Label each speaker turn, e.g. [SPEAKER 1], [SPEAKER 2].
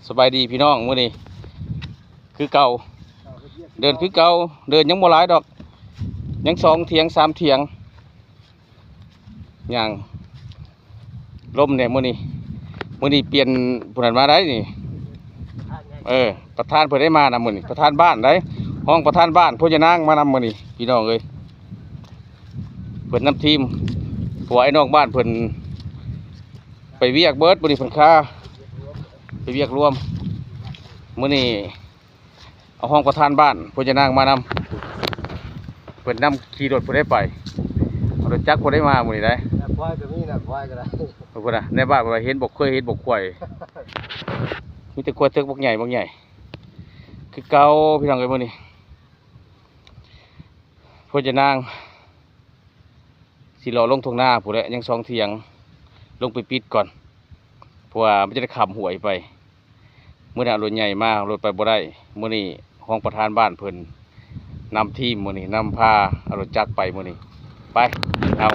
[SPEAKER 1] สบายดีพี่น้องมื้อนี้คือเก่าเดินคือเก่าเดินยังบ่หลายดอกยัง2 เถียง 3 เถียงอย่างลมเนี่ยมื้อนี้เปลี่ยนผู้นั้นมาได้นี่ประธานเพิ่นได้มานำมื้อนี้ประธานบ้านได้ห้องประธานบ้านพ่อจะนางมานำมื้อนี้พี่น้องเอ้ยเพิ่นนำทีมผัวไอ้น้องบ้านเพิ่นไปเวียกเบิดมื้อนี้เพิ่นค่าไปเวียกรวมมื้อนี้เอาห้องประธานบ้านพ่อจะนางมานำเพิ่นนำขี่รถเพิ่นได้ไปเอารถจักรเพิ่นได้มามื้อนี้ได้
[SPEAKER 2] ควายก็มีนะควายก็ได้
[SPEAKER 1] เพิ่นน่ะในบ้านเพิ่นเห็นบ่เคยเห็นบ่ควายมีแต่ควายเทิกบักใหญ่คือเก่าพี่น้องเอ้ยมื้อนี้พ่อจะนางสิรอลงทุ่งนาผู้ใดยัง2 เถียงลงไปปิดก่อนเพราะว่ามันจะได้ขับหวยไปเมื่อน่ะรถใหญ่มากรถไปบ่ได้มื้อนี้ห้องประธานบ้านเพิ่นนำทีมมื้อนี้นำพาเอารถจักรไปมื้อนี้ไปเอา